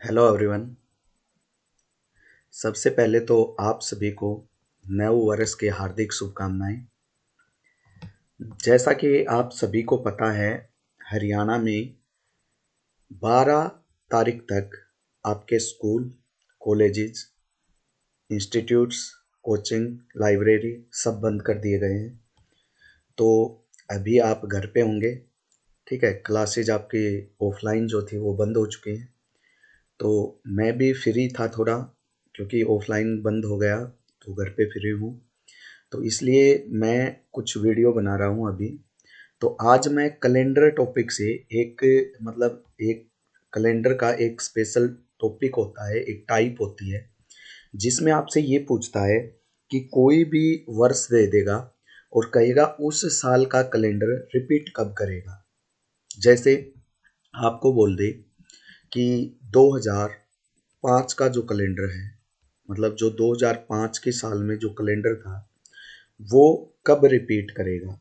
Hello everyone. सबसे पहले तो आप सभी को नए वर्ष की हार्दिक शुभकामनाएं। जैसा कि आप सभी को पता है, हरियाणा में 12 तारीख तक आपके school, colleges, institutes, coaching, library सब बंद कर दिए गए हैं। तो अभी आप घर पे होंगे, ठीक है। क्लासेज आपकी ऑफलाइन जो थी वो बंद हो चुकी हैं। तो मैं भी फ्री था थोड़ा, क्योंकि ऑफलाइन बंद हो गया तो घर पे फ्री हूँ। तो इसलिए मैं कुछ वीडियो बना रहा हूँ अभी। तो आज मैं कैलेंडर टॉपिक से एक एक कैलेंडर का एक स्पेशल टॉपिक होता है, एक टाइप होती है जिसमें आपसे ये पूछता है कि कोई भी वर्ष दे देगा और कहेगा उस साल का कैलेंडर रिपीट कब करेगा। जैसे आपको बोल दे कि 2005 का जो कैलेंडर है, मतलब जो 2005 के साल में जो कैलेंडर था वो कब रिपीट करेगा।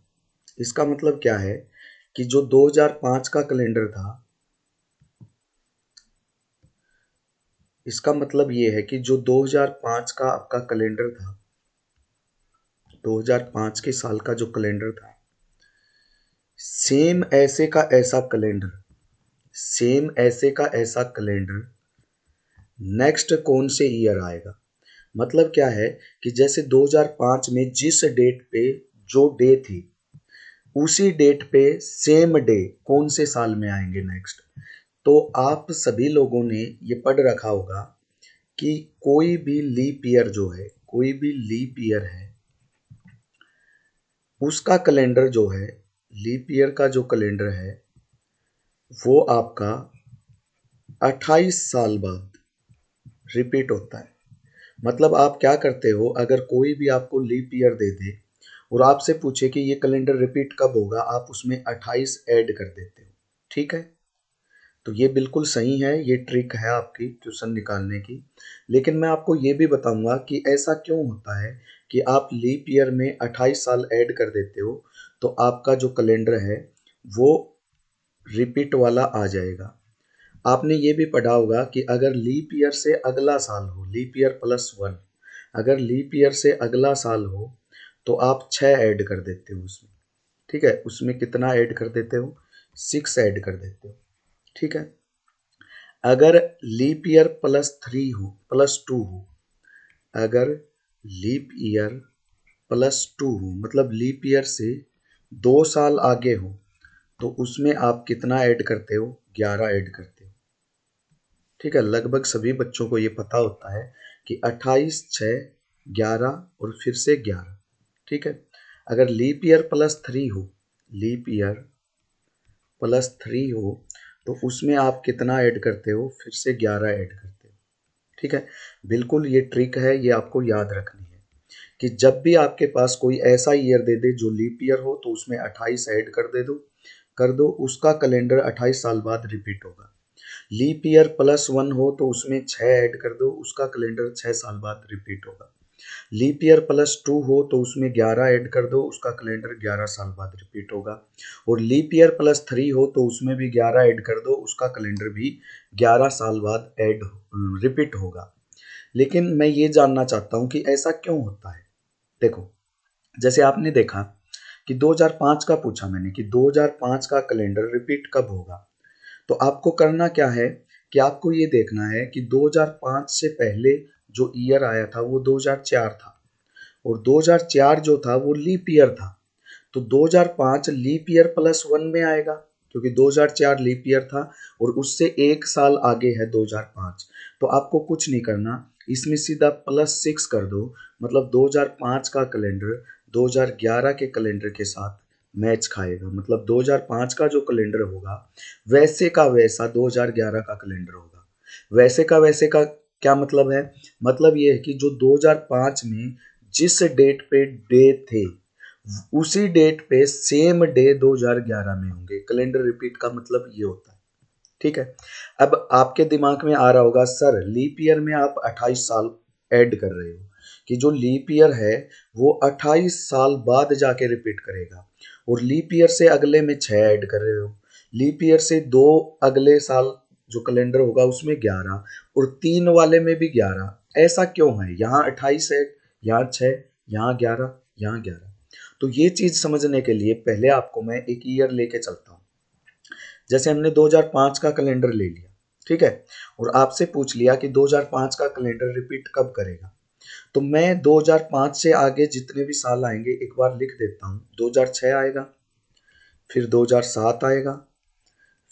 इसका मतलब क्या है कि जो 2005 का कैलेंडर था, इसका मतलब ये है कि जो 2005 का आपका कैलेंडर था, 2005 के साल का जो कैलेंडर था, सेम ऐसे का ऐसा कैलेंडर, सेम ऐसे का ऐसा कैलेंडर नेक्स्ट कौन से ईयर आएगा। मतलब क्या है कि जैसे 2005 में जिस डेट पे जो डे थी, उसी डेट पे सेम डे कौन से साल में आएंगे नेक्स्ट। तो आप सभी लोगों ने ये पढ़ रखा होगा कि कोई भी लीप ईयर जो है, कोई भी लीप ईयर है, उसका कैलेंडर जो है, लीप ईयर का जो कैलेंडर है वो आपका 28 साल बाद रिपीट होता है। मतलब आप क्या करते हो, अगर कोई भी आपको लीप ईयर दे दे और आपसे पूछे कि ये कैलेंडर रिपीट कब होगा, आप उसमें 28 ऐड कर देते हो, ठीक है। तो ये बिल्कुल सही है, ये ट्रिक है आपकी क्वेश्चन निकालने की। लेकिन मैं आपको ये भी बताऊंगा कि ऐसा क्यों होता है कि आप लीप ईयर में 28 साल ऐड कर देते हो तो आपका जो कैलेंडर है वो रिपीट वाला आ जाएगा। आपने ये भी पढ़ा होगा कि अगर लीप ईयर से अगला साल हो, लीप ईयर +1, अगर लीप ईयर से अगला साल हो तो आप 6 ऐड कर देते हो उसमें, ठीक है। उसमें कितना ऐड कर देते हो, 6 ऐड कर देते हो, ठीक है। अगर लीप ईयर +3 हो, +2 हो, अगर लीप ईयर +2 हो, मतलब लीप ईयर से 2 साल आगे हो, तो उसमें आप कितना ऐड करते हो, 11 ऐड करते हो, ठीक है। लगभग सभी बच्चों को ये पता होता है कि 28, 6, 11 और फिर से 11, ठीक है। अगर लीप ईयर +3 हो, लीप ईयर +3 हो, तो उसमें आप कितना ऐड करते हो, फिर से 11 ऐड करते हो, ठीक है। बिल्कुल ये ट्रिक है, ये आपको याद रखनी है कि जब भी आपके पास कोई ऐसा ईयर दे दे जो लीप ईयर हो तो उसमें 28 ऐड कर दो, उसका कैलेंडर 28 साल बाद रिपीट होगा। लीप ईयर +1 हो तो उसमें 6 ऐड कर दो, उसका कैलेंडर 6 साल बाद रिपीट होगा। लीप ईयर +2 हो तो उसमें 11 ऐड कर दो, उसका कैलेंडर 11 साल बाद रिपीट होगा। और लीप ईयर +3 हो तो उसमें भी 11 ऐड कर दो, उसका कैलेंडर भी 11 साल बाद रिपीट होगा। लेकिन मैं ये जानना चाहता हूँ कि ऐसा क्यों होता है। देखो, जैसे आपने देखा कि 2005 का पूछा मैंने कि 2005 का कैलेंडर रिपीट कब होगा। तो आपको करना क्या है कि आपको ये देखना है कि 2005 से पहले जो ईयर आया था वो 2004 था, और 2004 जो था वो लीप ईयर था। तो 2005 लीप ईयर +1 में आएगा, क्योंकि 2004 लीप ईयर था और उससे एक साल आगे है 2005। तो आपको कुछ नहीं करना, इसमें सीधा +6 कर दो। मतलब 2005 का कैलेंडर 2011 के कैलेंडर के साथ मैच खाएगा। मतलब 2005 का जो कैलेंडर होगा वैसे का वैसा 2011 का कैलेंडर होगा। वैसे का वैसे का क्या मतलब है, मतलब ये है कि जो 2005 में जिस डेट पे डे थे, उसी डेट पे सेम डे 2011 में होंगे। कैलेंडर रिपीट का मतलब ये होता है, ठीक है। अब आपके दिमाग में आ रहा होगा, सर लीप ईयर में आप 28 साल ऐड कर रहे हो, कि जो लीप ईयर है वो 28 साल बाद जाके रिपीट करेगा, और लीप ईयर से अगले में 6 ऐड कर रहे हो, लीप ईयर से 2 अगले साल जो कैलेंडर होगा उसमें 11 और 3 वाले में भी 11। ऐसा क्यों है? यहाँ 28 है, यहाँ 6, यहाँ 11, यहाँ 11। तो ये चीज समझने के लिए पहले आपको मैं एक ईयर लेके चलता हूँ। जैसे हमने 2005 का कैलेंडर ले लिया, ठीक है, और आपसे पूछ लिया कि 2005 का कैलेंडर रिपीट कब करेगा। तो मैं 2005 से आगे जितने भी साल आएंगे एक बार लिख देता हूँ। 2006 आएगा, फिर 2007 आएगा,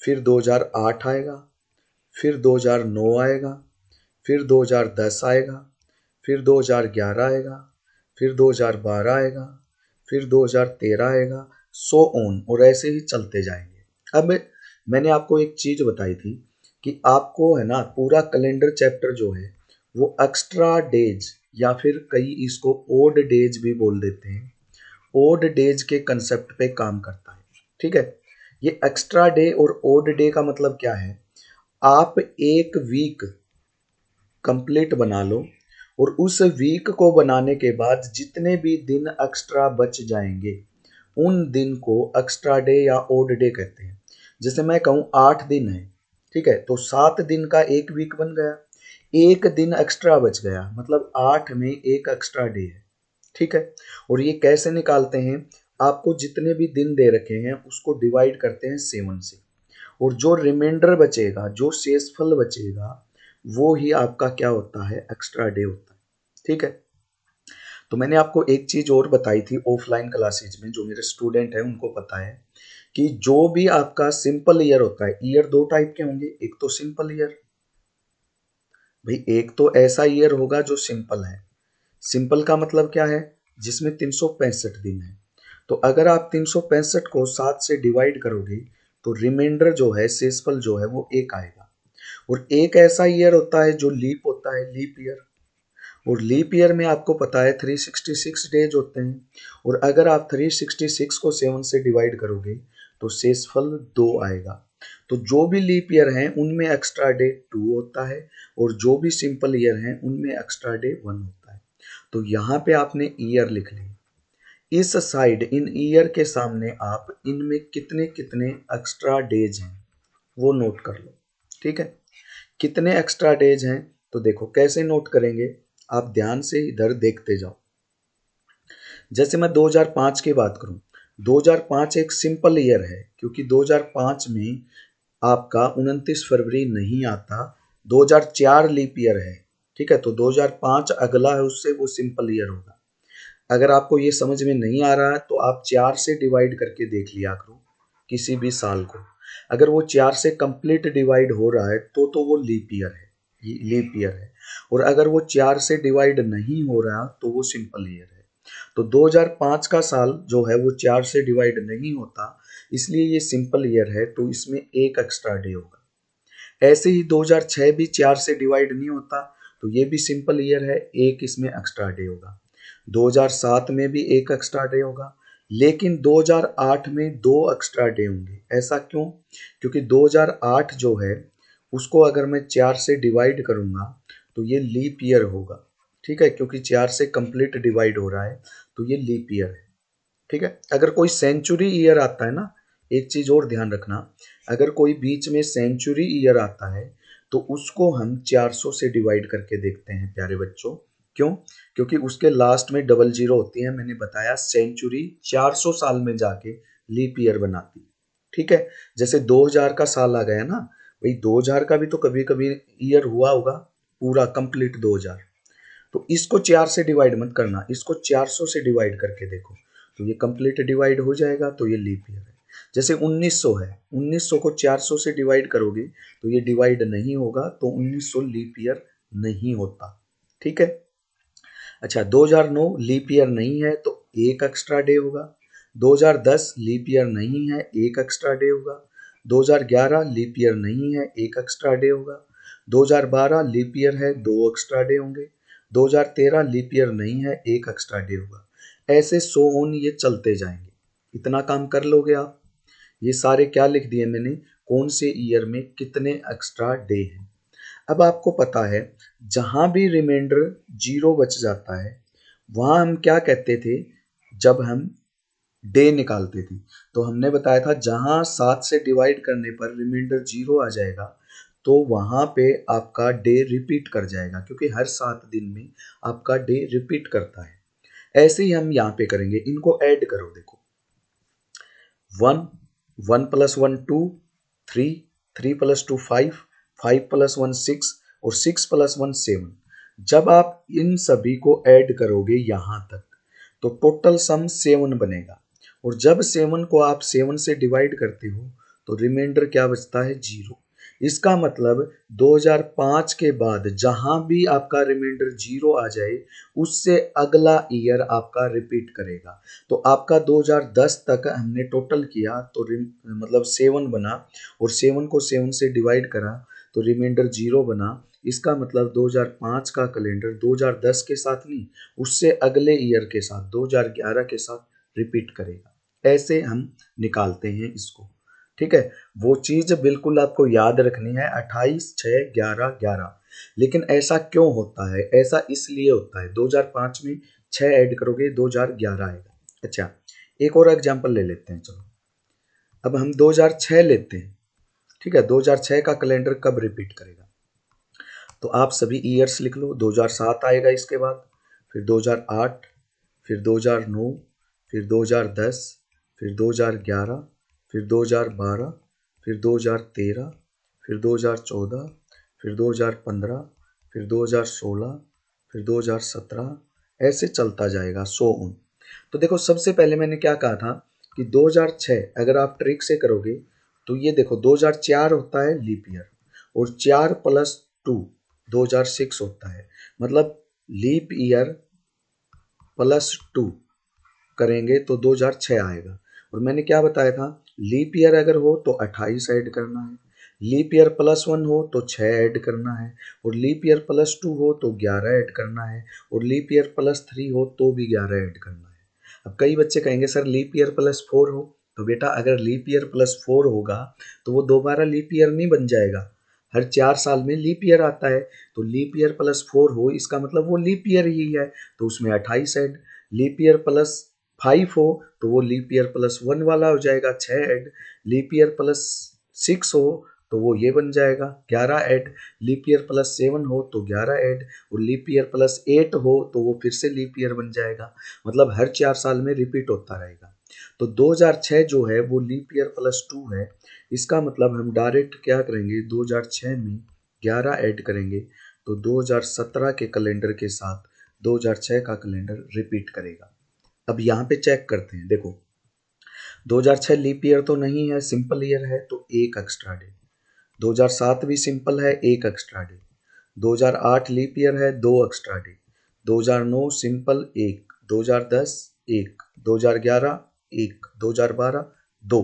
फिर 2008 आएगा, फिर 2009 आएगा, फिर 2010 आएगा, फिर 2011 आएगा, फिर 2012 आएगा, फिर 2013 आएगा, सो ऑन, और ऐसे ही चलते जाएंगे। अब मैंने आपको एक चीज बताई थी कि आपको है ना पूरा कैलेंडर चैप्टर जो है वो एक्स्ट्रा डेज या फिर कई इसको ओड डेज भी बोल देते हैं, ओड डेज के कंसेप्ट पे काम करता है। ठीक है, ये एक्स्ट्रा डे और ओड डे का मतलब क्या है? आप एक वीक कंप्लीट बना लो और उस वीक को बनाने के बाद जितने भी दिन एक्स्ट्रा बच जाएंगे उन दिन को एक्स्ट्रा डे या ओड डे कहते हैं। जैसे मैं कहूँ 8 दिन है, ठीक है, तो 7 दिन का एक वीक बन गया, एक दिन एक्स्ट्रा बच गया, मतलब 8 में एक एक्स्ट्रा डे है। ठीक है, और ये कैसे निकालते हैं? आपको जितने भी दिन दे रखे हैं उसको डिवाइड करते हैं 7 से, और जो रिमाइंडर बचेगा, जो शेषफल बचेगा, वो ही आपका क्या होता है? एक्स्ट्रा डे होता है। ठीक है, तो मैंने आपको एक चीज और बताई थी ऑफलाइन क्लासेज में, जो मेरे स्टूडेंट हैं उनको पता है कि जो भी आपका सिंपल ईयर होता है, ईयर दो टाइप के होंगे, एक तो सिंपल ईयर, भाई एक तो ऐसा ईयर होगा जो सिंपल है। सिंपल का मतलब क्या है? जिसमें 365 दिन है। तो अगर आप 365 को 7 से डिवाइड करोगे तो रिमाइंडर जो है, शेषफल जो है वो एक आएगा। और एक ऐसा ईयर होता है जो लीप होता है, लीप ईयर, और लीप ईयर में आपको पता है 366 डेज होते हैं। और अगर आप 366 को 7 से डिवाइड करोगे तो शेषफल 2 आएगा। तो जो भी लीप ईयर हैं उनमें एक्स्ट्रा डे 2 होता है, और जो भी सिंपल ईयर हैं उनमें एक्स्ट्रा डे 1 होता है। तो यहाँ पे आपने ईयर लिख ली, इस साइड इन ईयर के सामने आप इनमें कितने कितने एक्स्ट्रा डेज हैं वो नोट कर लो। ठीक है, कितने एक्स्ट्रा डेज हैं? तो देखो कैसे नोट करेंगे, आप ध्यान से इधर देखते जाओ। जैसे मैं 2005 की बात करूं, 2005 एक सिंपल ईयर है क्योंकि 2005 में आपका 29 फरवरी नहीं आता, 2004 लीप ईयर है। ठीक है, तो 2005 अगला है उससे, वो सिंपल ईयर होगा। अगर आपको ये समझ में नहीं आ रहा है तो आप 4 से डिवाइड करके देख लिया करो किसी भी साल को। अगर वो 4 से कंप्लीट डिवाइड हो रहा है तो वो लीप ईयर है, लीप ईयर है। और अगर वो 4 से डिवाइड नहीं हो रहा तो वो सिंपल ईयर है। तो 2005 का साल जो है वो 4 से डिवाइड नहीं होता, इसलिए ये सिंपल ईयर है, तो इसमें एक एक्स्ट्रा डे होगा। ऐसे ही 2006 भी 4 से डिवाइड नहीं होता, तो ये भी सिंपल ईयर है, एक इसमें एक्स्ट्रा डे होगा। 2007 में भी एक एक्स्ट्रा डे होगा, लेकिन 2008 में 2 एक्स्ट्रा डे होंगे। ऐसा क्यों? क्योंकि 2008 जो है उसको अगर मैं 4 से डिवाइड करूंगा तो ये लीप ईयर होगा। ठीक है, क्योंकि 4 से कंप्लीट डिवाइड हो रहा है तो ये लीप ईयर है। ठीक है, अगर कोई सेंचुरी ईयर आता है ना, एक चीज और ध्यान रखना, अगर कोई बीच में सेंचुरी ईयर आता है तो उसको हम 400 से डिवाइड करके देखते हैं प्यारे बच्चों। क्यों? क्योंकि उसके लास्ट में डबल जीरो होती है। मैंने बताया सेंचुरी 400 साल में जाके लीप ईयर बनाती। ठीक है, जैसे 2000 का साल आ गया ना, भाई 2000 का भी तो कभी कभी ईयर हुआ होगा पूरा कंप्लीट 2000। तो इसको 4 से डिवाइड मत करना, इसको 400 से डिवाइड करके देखो, तो ये कंप्लीट डिवाइड हो जाएगा, तो ये लीप ईयर है। जैसे 1900 है, 1900 को 400 से डिवाइड करोगे तो ये डिवाइड नहीं होगा, तो 1900 लीप ईयर नहीं होता। ठीक है, अच्छा 2009 लीप ईयर नहीं है तो एक एक्स्ट्रा डे होगा। 2010 लीप ईयर नहीं है, एक एक्स्ट्रा डे होगा। 2011 लीप ईयर नहीं है, एक एक्स्ट्रा डे होगा। 2012 लीप ईयर है, 2 एक्स्ट्रा डे होंगे। 2013 लीप ईयर नहीं है, एक एक्स्ट्रा डे होगा। ऐसे सो ऑन ये चलते जाएंगे। इतना काम कर लोगे आप। ये सारे क्या लिख दिए मैंने, कौन से ईयर में कितने एक्स्ट्रा डे हैं। अब आपको पता है जहां भी रिमाइंडर 0 बच जाता है वहां हम क्या कहते थे? जब हम डे निकालते थे तो हमने बताया था जहां 7 से डिवाइड करने पर रिमाइंडर 0 आ जाएगा तो वहाँ पे आपका डे रिपीट कर जाएगा, क्योंकि हर 7 दिन में आपका डे रिपीट करता है। ऐसे ही हम यहाँ पे करेंगे, इनको ऐड करो। देखो 1 1 + 1 2 3 3 + 2 5 5 + 1 6 और 6 + 1 7। जब आप इन सभी को ऐड करोगे यहाँ तक तो टोटल सम 7 बनेगा, और जब 7 को आप 7 से डिवाइड करते हो तो रिमाइंडर क्या बचता है? 0। इसका मतलब 2005 के बाद जहां भी आपका रिमाइंडर 0 आ जाए उससे अगला ईयर आपका रिपीट करेगा। तो आपका 2010 तक हमने टोटल किया तो मतलब 7 बना, और 7 को 7 से डिवाइड करा तो रिमाइंडर 0 बना। इसका मतलब 2005 का कैलेंडर 2010 के साथ नहीं, उससे अगले ईयर के साथ 2011 के साथ रिपीट करेगा। ऐसे हम निकालते हैं इसको, ठीक है। वो चीज बिल्कुल आपको याद रखनी है, 28 6 11 11। लेकिन ऐसा क्यों होता है? ऐसा इसलिए होता है 2005 में 6 ऐड करोगे 2011 आएगा। अच्छा, एक और एग्जांपल ले लेते हैं। चलो अब हम 2006 लेते हैं, ठीक है। 2006 का कैलेंडर कब रिपीट करेगा? तो आप सभी ईयर्स लिख लो। 2007 आएगा, इसके बाद फिर 2008, फिर 2009, फिर 2010, फिर 2011, फिर 2012, फिर 2013, फिर 2014, फिर 2015, फिर 2016, फिर 2017, ऐसे चलता जाएगा 100। तो देखो सबसे पहले मैंने क्या कहा था कि 2006 अगर आप ट्रिक से करोगे तो ये देखो 2004 होता है लीप ईयर, और 4 + 2 2006 होता है। मतलब लीप ईयर +2 करेंगे तो 2006 आएगा। और मैंने क्या बताया था, लीप ईयर अगर हो तो 28 ऐड करना है, लीप ईयर +1 हो तो 6 ऐड करना है, और लीप ईयर +2 हो तो 11 ऐड करना है, और लीप ईयर +3 हो तो भी 11 ऐड करना है। अब कई बच्चे कहेंगे सर लीप ईयर +4 हो, तो बेटा अगर लीप ईयर +4 होगा तो वो दोबारा लीप ईयर नहीं बन जाएगा। हर 4 साल में लीप ईयर आता है, तो लीप ईयर +4 हो इसका मतलब वो लीप ईयर ही है, तो उसमें 28 ऐड। लीप ईयर +5 हो तो वो लीप ईयर +1 वाला हो जाएगा, 6 ऐड। लीप ईयर +6 हो तो वो ये बन जाएगा 11 ऐड। लीप ईयर +7 हो तो 11 ऐड, और लीप ईयर +8 हो तो वो फिर से लीप ईयर बन जाएगा। मतलब हर 4 साल में रिपीट होता रहेगा। तो 2006 जो है वो लीप ईयर +2 है। इसका मतलब हम डायरेक्ट क्या करेंगे, 2006 में 11 ऐड करेंगे तो 2017 के कैलेंडर के साथ 2006 का कैलेंडर रिपीट करेगा। अब यहाँ पे चेक करते हैं। देखो 2006 लीप ईयर तो नहीं है, सिंपल ईयर है, तो एक एक्स्ट्रा डे। 2007 भी सिंपल है, एक एक्स्ट्रा डे। 2008 लीप ईयर है, 2 एक्स्ट्रा डे। 2009 सिंपल, 1। 2010 1। 2011 1। 2012 2,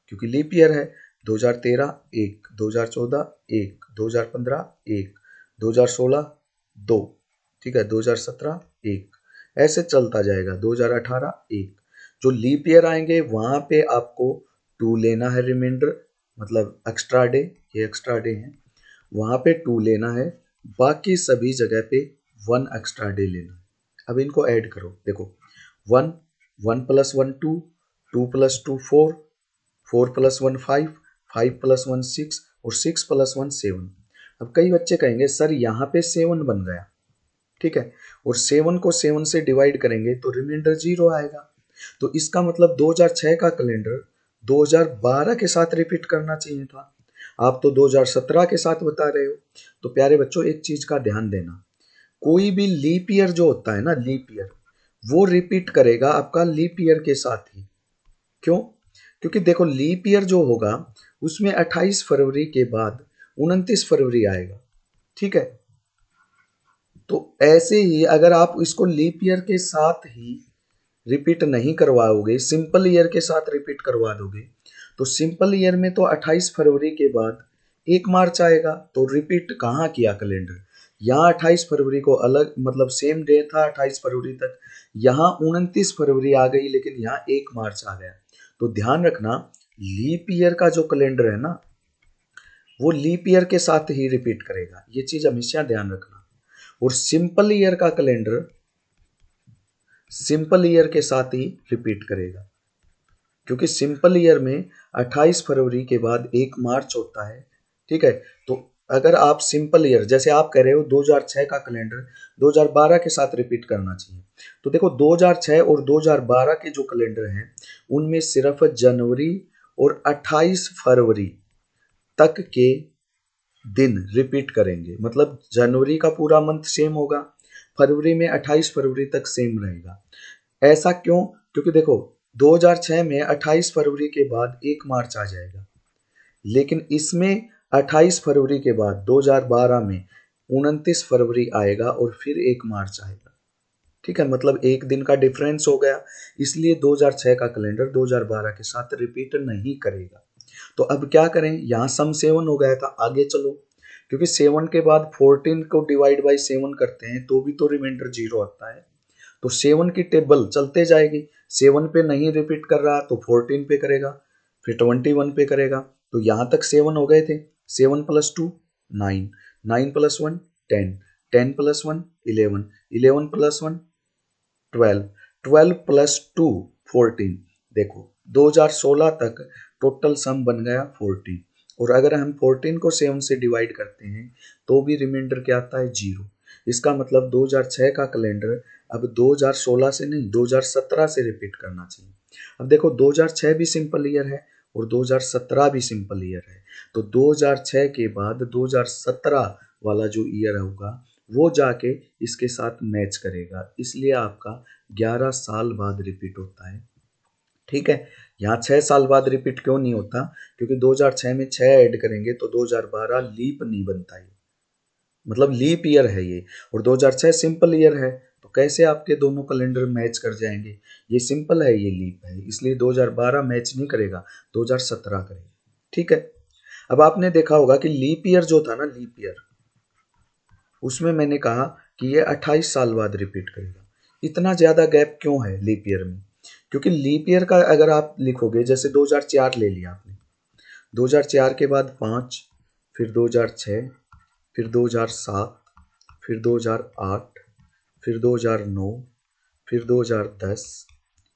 क्योंकि लीप ईयर है। 2013 1। 2014 1। 2015 1। 2016 2, ठीक है। 2017 1, ऐसे चलता जाएगा। 2018 1। जो लीप ईयर आएंगे वहां पे आपको 2 लेना है रिमाइंडर, मतलब एक्स्ट्रा डे, ये एक्स्ट्रा डे है, वहां पे 2 लेना है। बाकी सभी जगह पे 1 एक्स्ट्रा डे लेना है। अब इनको ऐड करो। देखो 1 1 + 1 2 2 + 2 4 4 + 1 5 5 + 1 6 और 6 + 1 7। अब कई बच्चे कहेंगे सर यहाँ पे 7 बन गया, ठीक है, और 7 को 7 से डिवाइड करेंगे तो रिमाइंडर 0 आएगा। तो इसका मतलब 2006 का कैलेंडर 2012 के साथ रिपीट करना चाहिए था। आप तो 2017 के साथ बता रहे हो। तो प्यारे बच्चों एक चीज का ध्यान देना, कोई भी लीप ईयर जो होता है ना, लीप ईयर, वो रिपीट करेगा आपका लीप ईयर के साथ ही। क्यों? क्योंकि देखो लीप ईयर जो होगा उसमें 28 फरवरी के बाद 29 फरवरी आएगा, ठीक है। तो ऐसे ही अगर आप इसको लीप ईयर के साथ ही रिपीट नहीं करवाओगे, सिंपल ईयर के साथ रिपीट करवा दोगे, तो सिंपल ईयर में तो 28 फरवरी के बाद 1 मार्च आएगा, तो रिपीट कहाँ किया कैलेंडर? यहाँ 28 फरवरी को अलग, मतलब सेम डे था 28 फरवरी तक, यहाँ 29 फरवरी आ गई, लेकिन यहाँ 1 मार्च आ गया। तो ध्यान रखना लीप ईयर का जो कैलेंडर है ना वो लीप ईयर के साथ ही रिपीट करेगा, ये चीज हमेशा ध्यान रखना। और सिंपल ईयर का कैलेंडर सिंपल ईयर के साथ ही रिपीट करेगा, क्योंकि सिंपल ईयर में 28 फरवरी के बाद 1 मार्च होता है, ठीक है। तो अगर आप सिंपल ईयर जैसे आप कह रहे हो 2006 का कैलेंडर 2012 के साथ रिपीट करना चाहिए, तो देखो 2006 और 2012 के जो कैलेंडर हैं उनमें सिर्फ जनवरी और 28 फरवरी तक के दिन रिपीट करेंगे। मतलब जनवरी का पूरा मंथ सेम होगा, फरवरी में 28 फरवरी तक सेम रहेगा। ऐसा क्यों? क्योंकि देखो 2006 में 28 फरवरी के बाद 1 मार्च आ जाएगा, लेकिन इसमें 28 फरवरी के बाद 2012 में 29 फरवरी आएगा और फिर 1 मार्च आएगा। ठीक है, मतलब एक दिन का डिफरेंस हो गया, इसलिए 2006 का कैलेंडर 2012 के साथ रिपीट नहीं करेगा। तो अब क्या करें, यहाँ सम 7 हो गया था, आगे चलो, क्योंकि 7 के बाद 14 को डिवाइड बाई 7 करते हैं तो भी तो रिमाइंडर 0 आता है, तो 7 की टेबल चलते जाएगी। 7 पे नहीं रिपीट कर रहा तो 14 पे करेगा, फिर 21 पे करेगा। तो यहाँ तक 7 हो गए थे। 7 + 2 9, 9 + 1 10, 10 + 1 11, 11 + 1 12, 12 + 2 14। देखो 2016 तक टोटल सम बन गया 14, और अगर हम 14 को 7 से डिवाइड करते हैं तो भी रिमाइंडर क्या आता है 0। इसका मतलब 2006 का कैलेंडर अब 2016 से नहीं 2017 से रिपीट करना चाहिए। अब देखो 2006 भी सिंपल ईयर है और 2017 भी सिंपल ईयर है, तो 2006 के बाद 2017 वाला जो ईयर होगा वो जाके इसके साथ मैच करेगा, इसलिए आपका 11 साल बाद रिपीट होता है। ठीक है, यहाँ 6 साल बाद रिपीट क्यों नहीं होता? क्योंकि 2006 में 6 ऐड करेंगे तो 2012 लीप नहीं बनता है, मतलब लीप ईयर है ये, और 2006 सिंपल ईयर है, तो कैसे आपके दोनों कैलेंडर मैच कर जाएंगे? ये सिंपल है, ये लीप है, इसलिए 2012 मैच नहीं करेगा, 2017 करेगा। ठीक है, अब आपने देखा होगा कि लीप ईयर जो था ना, लीप ईयर, उसमें मैंने कहा कि ये 28 साल बाद रिपीट करेगा। इतना ज़्यादा गैप क्यों है लीप ईयर में? क्योंकि लीप ईयर का अगर आप लिखोगे, जैसे 2004 ले लिया आपने, 2004 के बाद 5, फिर 2006, फिर 2007, फिर 2008, फिर 2009, फिर 2010,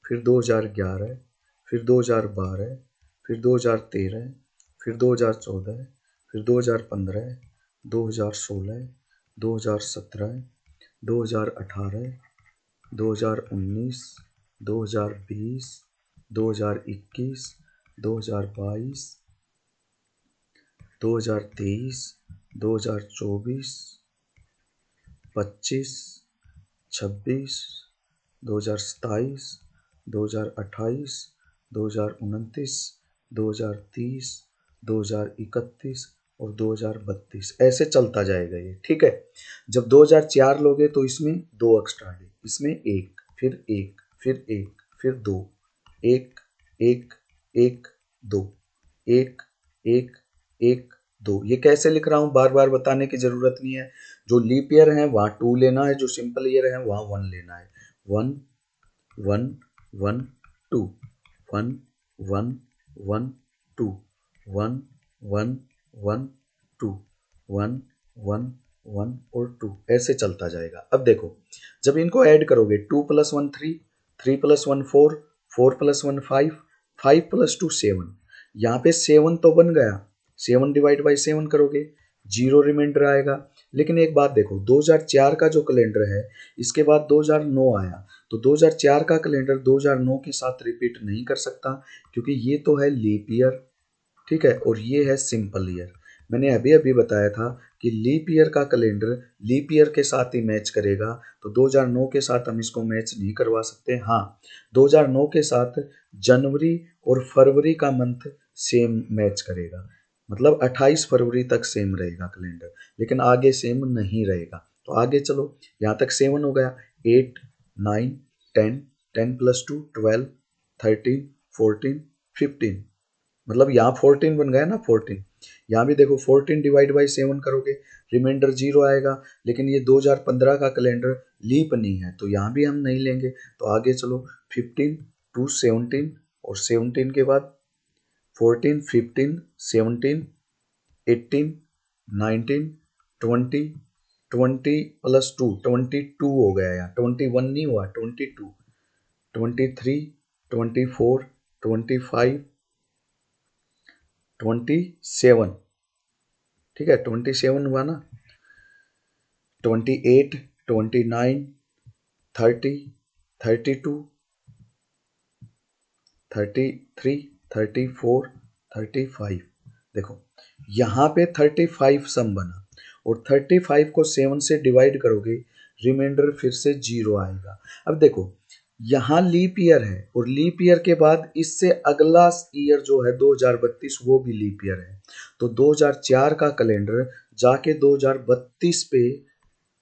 फिर 2011, फिर 2012, फिर 2013, फिर 2014, फिर 2015, 2016, 2017, 2018, 2019, 2020, 2021, 2022, 2023, 2024, 25, 26, 2027, 2028, 2029, 2030, 2031 और 2032, ऐसे चलता जाएगा ये। ठीक है, जब 2004 लोगे तो इसमें 2 एक्स्ट्रा है, इसमें 1, फिर 1, फिर 1, फिर 2, 1, 1, 1, 2, 1, 1, 1, 2। ये कैसे लिख रहा हूँ बार बार बताने की जरूरत नहीं है। जो लीप ईयर है वहाँ 2 लेना है, जो सिंपल ईयर है वहाँ 1 लेना है। 1, 1, 1, 2, 1, 1, 1, 2, 1, 1, 1, 2, 1, 1, 1 और 2, ऐसे चलता जाएगा। अब देखो जब इनको ऐड करोगे 2 + 1 3, 3 + 1 4, 4 + 1 5, 5 + 2 7। यहाँ पे 7 तो बन गया, 7 डिवाइड बाई 7 करोगे 0 रिमाइंडर आएगा। लेकिन एक बात देखो 2004 का जो कैलेंडर है इसके बाद 2009 आया, तो 2004 का कैलेंडर 2009 के साथ रिपीट नहीं कर सकता, क्योंकि ये तो है लीप ईयर। ठीक है, और ये है सिंपल ईयर। मैंने अभी अभी बताया था कि लीप ईयर का कैलेंडर लीप ईयर के साथ ही मैच करेगा, तो 2009 के साथ हम इसको मैच नहीं करवा सकते। हाँ, 2009 के साथ जनवरी और फरवरी का मंथ सेम मैच करेगा, मतलब 28 फरवरी तक सेम रहेगा कैलेंडर, लेकिन आगे सेम नहीं रहेगा। तो आगे चलो, यहाँ तक 7 हो गया, 8, 9, 10, 10 + 2 12, 13, 14, 15, मतलब यहाँ 14 बन गया ना 14। यहाँ भी देखो 14 डिवाइड बाई 7 करोगे रिमाइंडर 0 आएगा, लेकिन ये 2015 का कैलेंडर लीप नहीं है तो यहाँ भी हम नहीं लेंगे। तो आगे चलो, 15 to 17 और 17 के बाद 14, 15, 17, 18, 19, 20, 20 + 2 22 हो गया, यहाँ 21 नहीं हुआ, 22, 23, 24, 25, 27, ठीक है, 27 हुआ ना, 28, 29, 30, 32, 33, 34, 35। देखो यहाँ पे 35 सम बना, और 35 को 7 से डिवाइड करोगे, रिमाइंडर फिर से 0 आएगा। अब देखो यहाँ लीप ईयर है, और लीप ईयर के बाद इससे अगला ईयर जो है 2032 वो भी लीप ईयर है। तो 2004 का कैलेंडर जाके 2032 पे,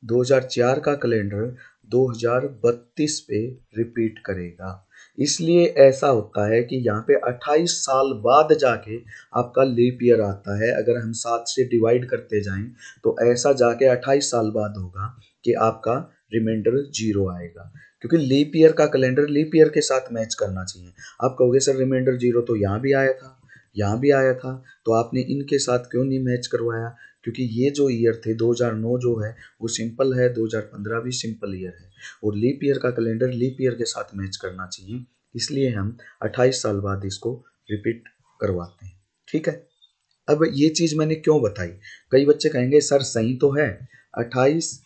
2004 का कैलेंडर 2032 पे रिपीट करेगा। इसलिए ऐसा होता है कि यहाँ पे 28 साल बाद जाके आपका लीप ईयर आता है। अगर हम 7 से डिवाइड करते जाएं तो ऐसा जाके 28 साल बाद होगा कि आपका रिमाइंडर 0 आएगा, क्योंकि लीप ईयर का कैलेंडर लीप ईयर के साथ मैच करना चाहिए। आप कहोगे सर रिमाइंडर 0 तो यहाँ भी आया था, यहाँ भी आया था, तो आपने इनके साथ क्यों नहीं मैच करवाया? क्योंकि ये जो ईयर थे 2009 जो है वो सिंपल है, 2015 भी सिंपल ईयर है, और लीप ईयर का कैलेंडर लीप ईयर के साथ मैच करना चाहिए। इसलिए हम 28 साल बाद इसको रिपीट करवाते हैं। ठीक है, अब ये चीज़ मैंने क्यों बताई? कई बच्चे कहेंगे सर सही तो है, 28,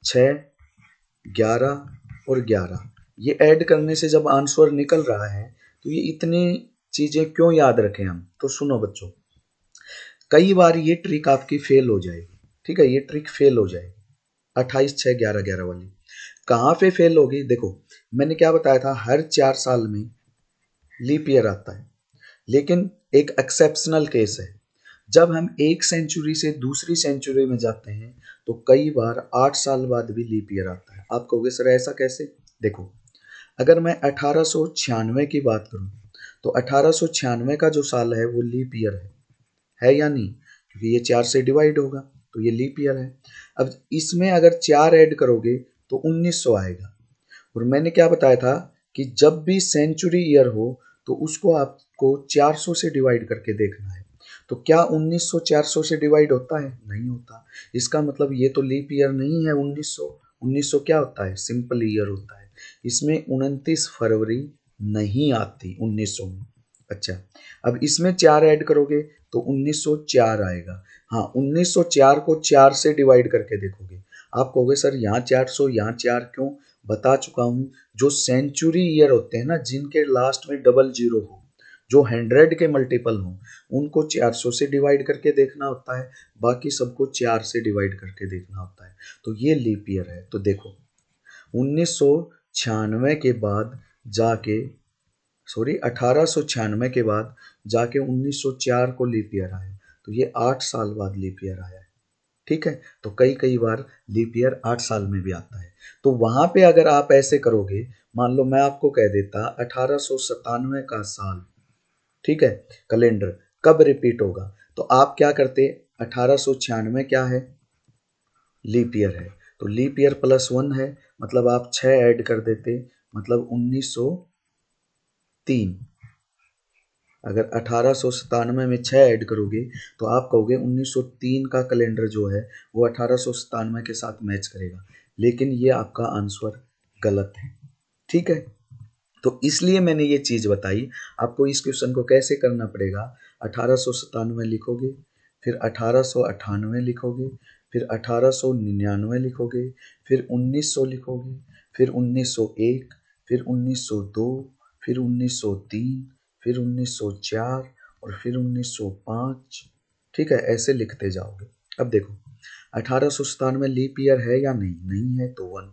6, 11 और 11 ये ऐड करने से जब आंसर निकल रहा है तो ये इतनी चीज़ें क्यों याद रखें हम? तो सुनो बच्चों, कई बार ये ट्रिक आपकी फेल हो जाएगी। ठीक है, ये ट्रिक फेल हो जाएगी 28, 6, 11, 11 वाली। कहाँ पे फेल होगी? देखो मैंने क्या बताया था, हर 4 साल में लीप ईयर आता है, लेकिन एक एक्सेप्शनल केस है। जब हम एक सेंचुरी से दूसरी सेंचुरी में जाते हैं तो कई बार 8 साल बाद भी लीप ईयर आता है। आप कहोगे सर ऐसा कैसे? देखो अगर मैं 1896 की बात करूं तो 1896 का जो साल है वो लीप ईयर है या नहीं? क्योंकि ये 4 से डिवाइड होगा तो ये लीप ईयर है। अब इसमें अगर 4 ऐड करोगे तो 1900 आएगा। और मैंने क्या बताया था कि जब भी सेंचुरी ईयर हो तो उसको आपको 400 से डिवाइड करके देखना है। तो क्या 1900 400 से डिवाइड होता है? नहीं होता। इसका मतलब ये तो लीप ईयर नहीं है 1900। 1900 क्या होता है? सिंपल ईयर होता है। इसमें 29 फरवरी नहीं आती 1900 में। अच्छा, अब इसमें 4 ऐड करोगे तो 1904 आएगा। हाँ, 1904 को 4 से डिवाइड करके देखोगे। आप कहोगे सर यहाँ 400 यहाँ 4 क्यों? बता चुका हूँ, जो सेंचुरी ईयर होते हैं ना, जिनके लास्ट में डबल जीरो हो, जो 100 के मल्टीपल हो, उनको 400 से डिवाइड करके देखना होता है, बाकी सबको 4 से डिवाइड करके देखना होता है। तो ये लीप ईयर है। तो देखो 1996 के बाद जाके, सॉरी 1896 के बाद जाके 1904 को लीप ईयर आया, तो ये 8 साल बाद लीप ईयर आया है। ठीक है, तो कई कई बार लीप ईयर 8 साल में भी आता है। तो वहां पे अगर आप ऐसे करोगे, मान लो मैं आपको कह देता 1897 का साल, ठीक है, कैलेंडर कब रिपीट होगा, तो आप क्या करते? 1896 क्या है? लीप ईयर है, तो लीप ईयर +1 है, मतलब आप 6 ऐड कर देते, मतलब 1903। अगर 1897 में 6 ऐड करोगे तो आप कहोगे 1903 का कैलेंडर जो है वो 1897 के साथ मैच करेगा, लेकिन ये आपका आंसर गलत है। ठीक है, तो इसलिए मैंने ये चीज़ बताई आपको। इस क्वेश्चन को कैसे करना पड़ेगा? 1897 लिखोगे, फिर 1898 लिखोगे, फिर 1899 लिखोगे, फिर 1900 लिखोगे, फिर 1901, फिर 1902, फिर 1903, फिर 1904 और फिर 1905। ठीक है, ऐसे लिखते जाओगे। अब देखो 1897 लीप ईयर है या नहीं? नहीं है तो 1।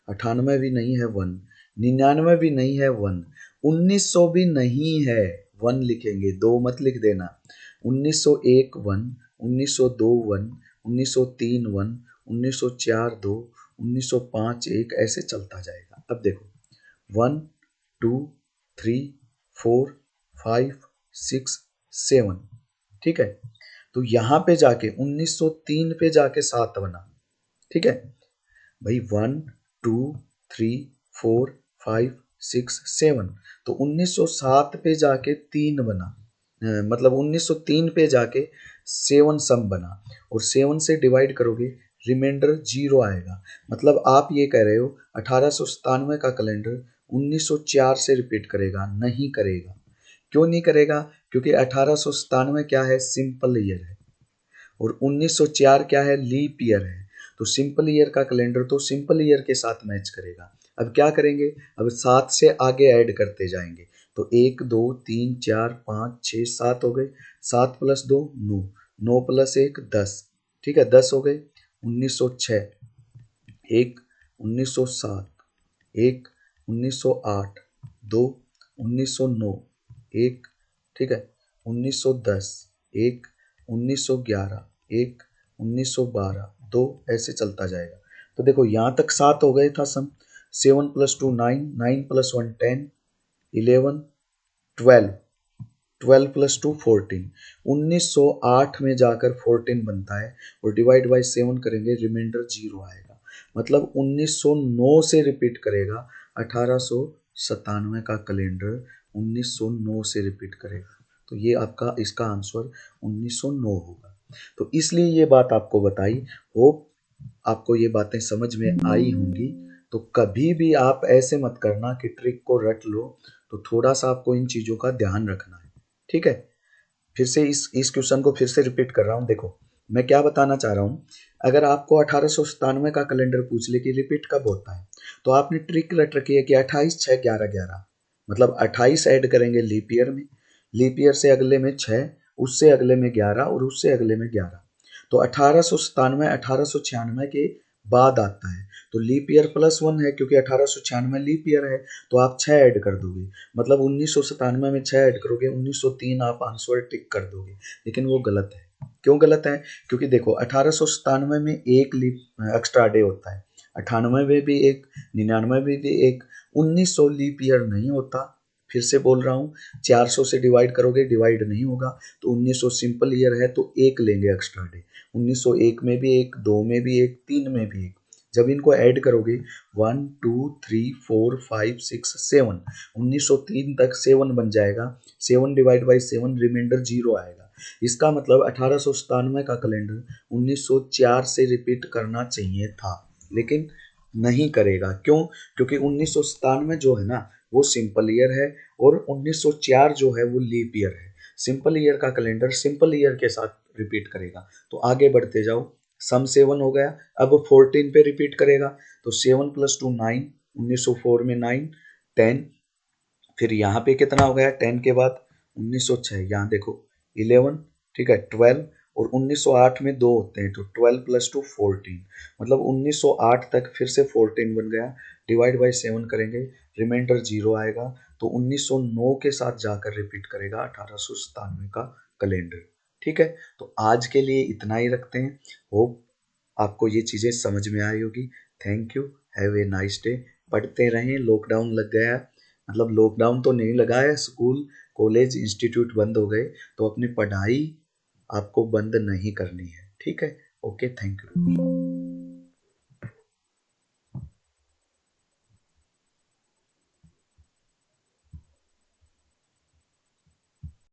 98 भी नहीं है 1। 99 भी नहीं है 1। 1900 भी नहीं है 1 लिखेंगे, 2 मत लिख देना। 1901 1, 1902 1, 1903 1, 1904 2, 1905 1, ऐसे चलता जाएगा। अब देखो 1 2 3 4 5 6 7। ठीक है, तो यहाँ पे जाके 1903 पे जाके 7 बना। ठीक है भाई, 1 2 3 4 5 6 7, तो 1907 पे जाके 3 बना, मतलब 1903 पे जाके 7 सम बना, और 7 से डिवाइड करोगे रिमाइंडर 0 आएगा। मतलब आप ये कह रहे हो 1897 का कैलेंडर 1904 से रिपीट करेगा? नहीं करेगा। क्यों नहीं करेगा? क्योंकि 1897 क्या है? सिंपल ईयर है, और 1904 क्या है, लीप ईयर है। तो सिंपल ईयर का कैलेंडर तो सिंपल ईयर के साथ मैच करेगा। अब क्या करेंगे, अब 7 से आगे ऐड करते जाएंगे। तो 1 2 3 4 5 6 7 हो गए, 7 + 2 9, 9 + 1 10, ठीक है 10 हो गए। 1906, 1 1907, 1 1908, 2 1909, 1, ठीक है 1910, 1 1911, 1 1912, 2, ऐसे चलता जाएगा। तो देखो यहाँ तक 7 हो गए था सम। 7 + 2 9, 9 + 1 10, 11 12, 12 + 2 14। 1908 में जाकर 14 बनता है और डिवाइड बाय 7 करेंगे, रिमाइंडर 0 आएगा। मतलब 1909 से रिपीट करेगा, 1897 का कैलेंडर 1909 से रिपीट करेगा। तो ये आपका इसका आंसर 1909 होगा। तो इसलिए ये बात आपको बताई। होप आपको ये बातें समझ में आई होंगी। तो कभी भी आप ऐसे मत करना कि ट्रिक को रट लो। तो थोड़ा सा आपको इन चीज़ों का ध्यान रखना है, ठीक है। फिर से इस क्वेश्चन को फिर से रिपीट कर रहा हूँ। देखो मैं क्या बताना चाह रहा हूँ, अगर आपको 1897 का कैलेंडर पूछ ले कि रिपीट कब होता है, तो आपने ट्रिक रट रखी है कि 28 6 11 11, मतलब 28 ऐड करेंगे लीप ईयर में, लीप ईयर से अगले में 6, उससे अगले में 11 और उससे अगले में 11। तो 1897 1896 के बाद आता है। तो लीप ईयर +1 है क्योंकि 1896 लीप ईयर है। तो आप 6 ऐड कर दोगे, मतलब 1997 में 6 ऐड करोगे, 1903 आप आंसर टिक कर दोगे। लेकिन वो गलत है। क्यों गलत है? क्योंकि देखो 1897 में एक लीप एक्स्ट्रा डे होता है, 98 में भी एक, 99 में भी एक, 1900 लीप ईयर नहीं होता। फिर से बोल रहा हूँ, 400 से डिवाइड करोगे, डिवाइड नहीं होगा। तो 1900 सिंपल ईयर है तो एक लेंगे एक्स्ट्रा डे। 1901 में भी एक, 2 में भी एक, 3 में भी एक। जब इनको ऐड करोगे 1 2 3 4 5 6 7, 1903 तक 7 बन जाएगा। 7 डिवाइड बाई 7, रिमाइंडर 0 आएगा। इसका मतलब 1897 का कैलेंडर 1904 से रिपीट करना चाहिए था, लेकिन नहीं करेगा। क्यों? क्योंकि 1997 जो है ना वो सिंपल ईयर है और 1904 जो है वो लीप ईयर है। सिंपल ईयर का कैलेंडर सिंपल ईयर के साथ रिपीट करेगा। तो आगे बढ़ते जाओ। सम 7 हो गया, अब 14 पे रिपीट करेगा। तो 7 + 2 9, 1904 में 9, 10, फिर यहाँ पे कितना हो गया 10 के बाद 1906, यहाँ देखो 11, ठीक है 12, और 1908 में 2 होते हैं तो 12 + 2 14, मतलब 1908 तक फिर से 14 बन गया। डिवाइड बाई 7 करेंगे, रिमाइंडर 0 आएगा। तो 1909 के साथ जाकर रिपीट करेगा 1897 का कैलेंडर, ठीक है। तो आज के लिए इतना ही रखते हैं। होप आपको ये चीज़ें समझ में आई होगी। Thank you, have a nice day. पढ़ते रहें। लॉकडाउन लग गया, मतलब लॉकडाउन तो नहीं लगा है, स्कूल कॉलेज इंस्टीट्यूट बंद हो गए, तो अपनी पढ़ाई आपको बंद नहीं करनी है, ठीक है। Okay, thank you.